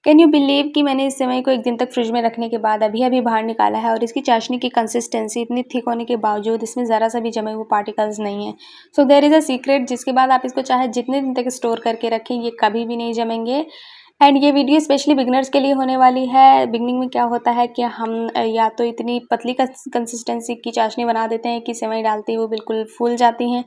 Can you believe कि मैंने इस सेवई को 1 दिन तक फ्रिज में रखने के बाद अभी-अभी बाहर निकाला है और इसकी चाशनी की कंसिस्टेंसी इतनी थिक होने के बावजूद इसमें ज़रा-सा भी जमे हुए पार्टिकल्स नहीं है। So there is a secret जिसके बाद आप इसको चाहे जितने दिन तक स्टोर करके रखें, ये कभी भी नहीं जमेंगे। एंड ये वीडियो स्पेशली बिगिनर्स के लिए होने वाली है। बिगिनिंग में क्या होता है कि हम या तो इतनी पतली कंसिस्टेंसी की चाशनी बना देते हैं कि सेवई डालते ही वो बिल्कुल फूल जाती हैं,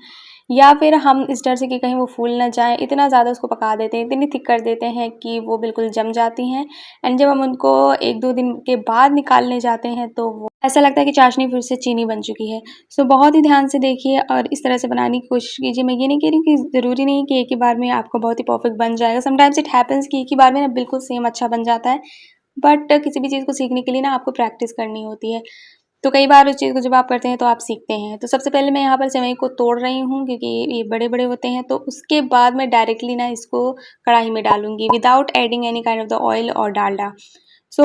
या फिर हम इस डर से कि कहीं वो फूल ना जाए इतना ज़्यादा उसको पका देते हैं, इतनी थिक कर देते हैं कि वो बिल्कुल जम जाती हैं। एंड जब हम उनको 1-2 दिन के बाद निकालने जाते हैं तो वो ऐसा लगता है कि चाशनी फिर से चीनी बन चुकी है। सो बहुत ही ध्यान से देखिए और इस तरह से बनाने की कोशिश कीजिए। मैं ये नहीं कह रही कि ज़रूरी नहीं कि एक ही बार में आपको बहुत ही परफेक्ट बन जाएगा। समटाइम्स इट हैपेंस कि एक ही बार में ना बिल्कुल सेम अच्छा बन जाता है। बट किसी भी चीज़ को सीखने के लिए ना आपको प्रैक्टिस करनी होती है। तो कई बार उस चीज़ को जब आप करते हैं तो आप सीखते हैं। तो सबसे पहले मैं यहाँ पर सेवई को तोड़ रही हूँ क्योंकि ये बड़े-बड़े होते हैं, तो उसके बाद मैं डायरेक्टली ना इसको कढ़ाई में डालूँगी without adding any kind of the oil और डालडा। सो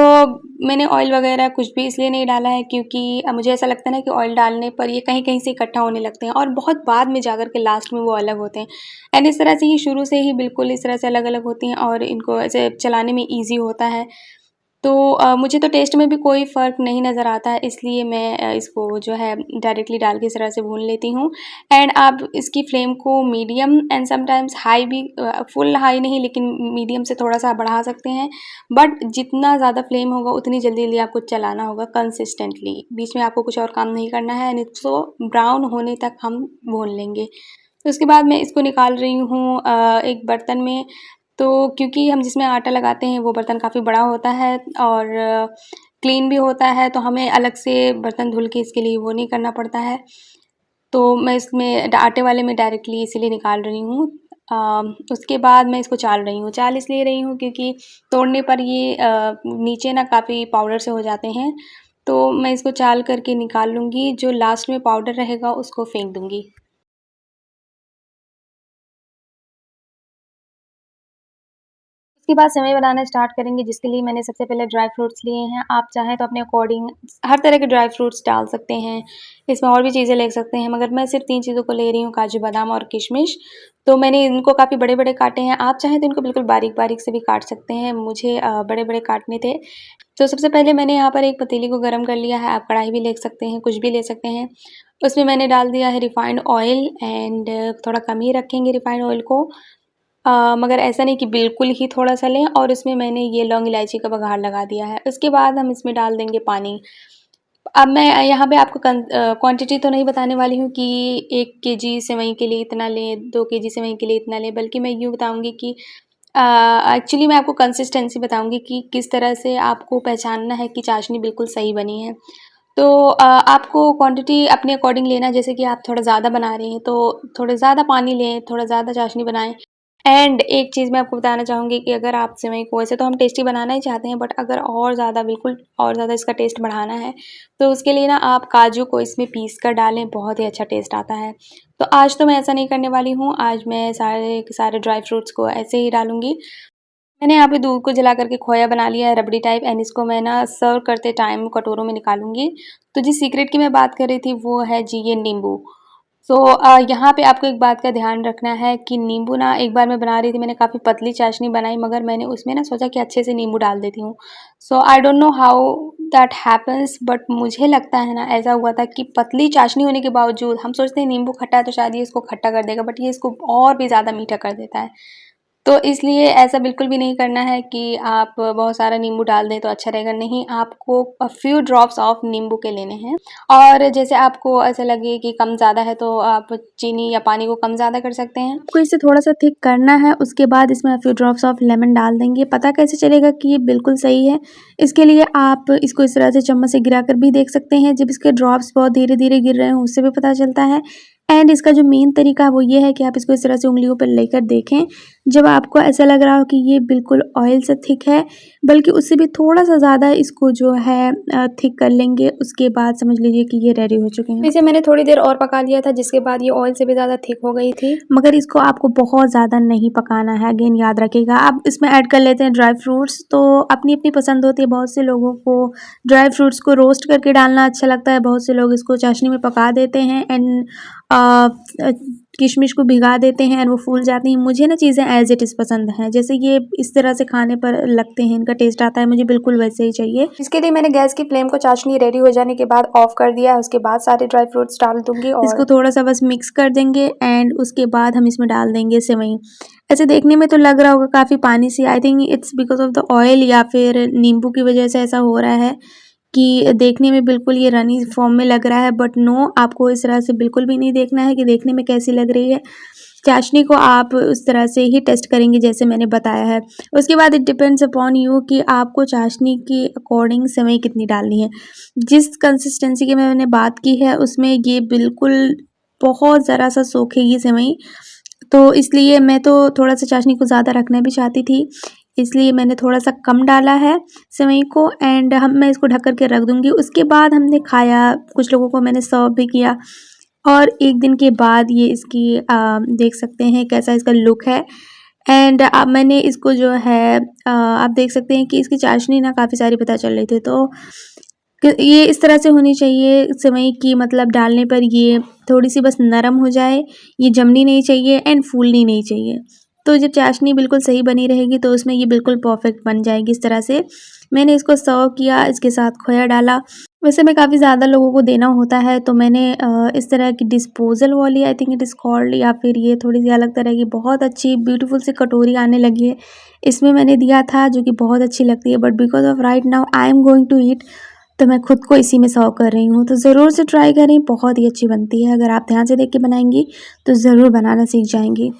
मैंने ऑयल वगैरह कुछ भी इसलिए नहीं डाला है क्योंकि मुझे ऐसा लगता है ना कि ऑयल डालने पर ये कहीं-कहीं से इकट्ठा होने लगते हैं और बहुत बाद में जाकर के लास्ट में वो अलग होते हैं। एंड इस तरह से ही शुरू से ही बिल्कुल इस तरह से अलग-अलग होती हैं और इनको ऐसे चलाने में ईज़ी होता है। तो मुझे तो टेस्ट में भी कोई फ़र्क नहीं नज़र आता है, इसलिए मैं इसको जो है डायरेक्टली डाल के इस तरह से भून लेती हूँ। एंड आप इसकी फ्लेम को मीडियम एंड समटाइम्स हाई भी, फुल हाई नहीं लेकिन मीडियम से थोड़ा-सा बढ़ा सकते हैं। बट जितना ज़्यादा फ्लेम होगा उतनी जल्दी-जल्दी आपको चलाना होगा कंसिस्टेंटली। बीच में आपको कुछ और काम नहीं करना है एंड इसको ब्राउन होने तक हम भून लेंगे। तो उसके बाद मैं इसको निकाल रही हूँ एक बर्तन में। तो क्योंकि हम जिसमें आटा लगाते हैं वो बर्तन काफ़ी बड़ा होता है और क्लीन भी होता है, तो हमें अलग से बर्तन धुल के इसके लिए वो नहीं करना पड़ता है। तो मैं इसमें आटे वाले में डायरेक्टली इसीलिए निकाल रही हूँ। उसके बाद मैं इसको चाल रही हूँ। चाल इसलिए रही हूँ क्योंकि तोड़ने पर ये नीचे ना काफ़ी पाउडर से हो जाते हैं, तो मैं इसको चाल करके निकाल लूँगी। जो लास्ट में पाउडर रहेगा उसको फेंक दूँगी। उसके बाद सेवई बनाना स्टार्ट करेंगे, जिसके लिए मैंने सबसे पहले ड्राई फ्रूट्स लिए हैं। आप चाहें तो अपने अकॉर्डिंग हर तरह के ड्राई फ्रूट्स डाल सकते हैं। इसमें और भी चीज़ें ले सकते हैं, मगर मैं सिर्फ़ 3 चीज़ों को ले रही हूँ, काजू, बादाम और किशमिश। तो मैंने इनको काफ़ी बड़े-बड़े काटे हैं। आप चाहें तो इनको बिल्कुल बारीक-बारीक से भी काट सकते हैं। मुझे बड़े-बड़े काटने थे। तो सबसे पहले मैंने यहाँ पर एक पतीली को गरम कर लिया है। आप कढ़ाई भी ले सकते हैं, कुछ भी ले सकते हैं। उसमें मैंने डाल दिया है रिफाइंड ऑयल एंड थोड़ा कम ही रखेंगे रिफाइंड ऑयल को। मगर ऐसा नहीं कि बिल्कुल ही थोड़ा-सा लें, और उसमें मैंने ये लौंग इलायची का बघार लगा दिया है। उसके बाद हम इसमें डाल देंगे पानी। अब मैं यहाँ पे आपको क्वांटिटी तो नहीं बताने वाली हूँ कि 1 केजी सेवई के लिए इतना लें, 2 केजी सेवई के लिए इतना लें, बल्कि मैं यूँ बताऊँगी कि एक्चुअली मैं आपको कंसिस्टेंसी बताऊँगी कि किस तरह से आपको पहचानना है कि चाशनी बिल्कुल सही बनी है। तो आपको क्वांटिटी अपने अकॉर्डिंग लेना, जैसे कि आप थोड़ा ज़्यादा बना रहे हैं, तो थोड़ा ज़्यादा पानी लें, थोड़ा ज़्यादा चाशनी बनाएँ। एंड एक चीज़ मैं आपको बताना चाहूँगी कि अगर आप सेवई को, वैसे तो हम टेस्टी बनाना ही चाहते हैं, बट अगर और ज़्यादा, बिल्कुल और ज़्यादा इसका टेस्ट बढ़ाना है, तो उसके लिए ना आप काजू को इसमें पीस कर डालें, बहुत ही अच्छा टेस्ट आता है। तो आज तो मैं ऐसा नहीं करने वाली हूँ, आज मैं सारे के सारे ड्राई फ्रूट्स को ऐसे ही डालूँगी। मैंने यहाँ पे दूध को जला करके खोया बना लिया है रबड़ी टाइप, एंड इसको मैं ना सर्व करते टाइम कटोरों में निकालूँगी। तो जिस सीक्रेट की मैं बात कर रही थी वो है जी ये नींबू। सो यहाँ पे आपको एक बात का ध्यान रखना है कि नींबू ना, एक बार मैं बना रही थी, मैंने काफ़ी पतली चाशनी बनाई, मगर मैंने उसमें ना सोचा कि अच्छे से नींबू डाल देती हूँ। So I don't know how that happens, but मुझे लगता है ना ऐसा हुआ था कि पतली चाशनी होने के बावजूद हम सोचते हैं नींबू खट्टा है तो शायद ये इसको खट्टा कर देगा, बट ये इसको और भी ज़्यादा मीठा कर देता है। तो इसलिए ऐसा बिल्कुल भी नहीं करना है कि आप बहुत सारा नींबू डाल दें तो अच्छा रहेगा, नहीं, आपको फ्यू ड्रॉप्स ऑफ नींबू के लेने हैं। और जैसे आपको ऐसा लगे कि कम ज़्यादा है तो आप चीनी या पानी को कम ज़्यादा कर सकते हैं। आपको इसे थोड़ा-सा थिक करना है, उसके बाद इसमें फ्यू ड्रॉप्स ऑफ लेमन डाल देंगे। पता कैसे चलेगा कि ये बिल्कुल सही है? इसके लिए आप इसको इस तरह से चम्मच से गिरा कर भी देख सकते हैं, जब इसके ड्रॉप्स बहुत धीरे-धीरे गिर रहे हों उससे भी पता चलता है। एंड इसका जो मेन तरीका है वो ये है कि आप इसको इस तरह से उँगलियों पर लेकर देखें। जब आपको ऐसा लग रहा हो कि ये बिल्कुल ऑयल से थिक है, बल्कि उससे भी थोड़ा-सा ज़्यादा इसको जो है थिक कर लेंगे, उसके बाद समझ लीजिए कि ये रेडी हो चुके हैं। इसे मैंने थोड़ी देर और पका लिया था, जिसके बाद ये ऑयल से भी ज़्यादा थिक हो गई थी। मगर इसको आपको बहुत ज़्यादा नहीं पकाना है, अगेन याद रखिएगा। अब इसमें ऐड कर लेते हैं ड्राई फ्रूट्स, तो अपनी-अपनी पसंद होती है। बहुत से लोगों को ड्राई फ्रूट्स को रोस्ट करके डालना अच्छा लगता है, बहुत से लोग इसको चाशनी में पका देते हैं एंड किशमिश को भिगा देते हैं और वो फूल जाती हैं। मुझे ना चीज़ें एज़ इट इज़ पसंद हैं, जैसे ये इस तरह से खाने पर लगते हैं, इनका टेस्ट आता है, मुझे बिल्कुल वैसे ही चाहिए। इसके लिए मैंने गैस की फ्लेम को चाशनी रेडी हो जाने के बाद ऑफ कर दिया है। उसके बाद सारे ड्राई फ्रूट्स डाल दूंगी और इसको थोड़ा सा बस मिक्स कर देंगे एंड उसके बाद हम इसमें डाल देंगे सेवई। ऐसे देखने में तो लग रहा होगा काफ़ी पानी सी, I think it's because of the oil या फिर नींबू की वजह से ऐसा हो रहा है कि देखने में बिल्कुल ये रनी फॉर्म में लग रहा है, बट नो, आपको इस तरह से बिल्कुल भी नहीं देखना है कि देखने में कैसी लग रही है। चाशनी को आप उस तरह से ही टेस्ट करेंगे जैसे मैंने बताया है। उसके बाद इट डिपेंड्स अपॉन यू कि आपको चाशनी के अकॉर्डिंग सेवई कितनी डालनी है। जिस कंसिस्टेंसी की मैंने बात की है उसमें ये बिल्कुल बहुत ज़रा सा सोखेगी सेवई, तो इसलिए मैं तो थोड़ा सा चाशनी को ज़्यादा रखना भी चाहती थी, इसलिए मैंने थोड़ा सा कम डाला है सेवई को एंड मैं इसको ढक कर के रख दूँगी। उसके बाद हमने खाया, कुछ लोगों को मैंने सर्व भी किया और 1 दिन के बाद ये इसकी देख सकते हैं कैसा इसका लुक है एंड अब मैंने इसको जो है आप देख सकते हैं कि इसकी चाशनी ना काफ़ी सारी पता चल रही थी, तो ये इस तरह से होनी चाहिए सेवई की, मतलब डालने पर ये थोड़ी-सी बस नरम हो जाए, ये जमनी नहीं चाहिए एंड फूलनी नहीं चाहिए। तो जब चाशनी बिल्कुल सही बनी रहेगी तो उसमें ये बिल्कुल परफेक्ट बन जाएगी इस तरह से। मैंने इसको सर्व किया, इसके साथ खोया डाला। वैसे मैं काफ़ी ज़्यादा लोगों को देना होता है तो मैंने इस तरह की डिस्पोज़ल वाली, I think it is called, या फिर ये थोड़ी-सी अलग तरह की बहुत अच्छी ब्यूटीफुल सी कटोरी आने लगी है, इसमें मैंने दिया था जो कि बहुत अच्छी लगती है, but because of right now I am going to eat, तो मैं खुद को इसी में सर्व कर रही हूँ। तो ज़रूर से ट्राई करें, बहुत ही अच्छी बनती है। अगर आप ध्यान से देख के बनाएँगी तो ज़रूर बनाना सीख जाएँगी।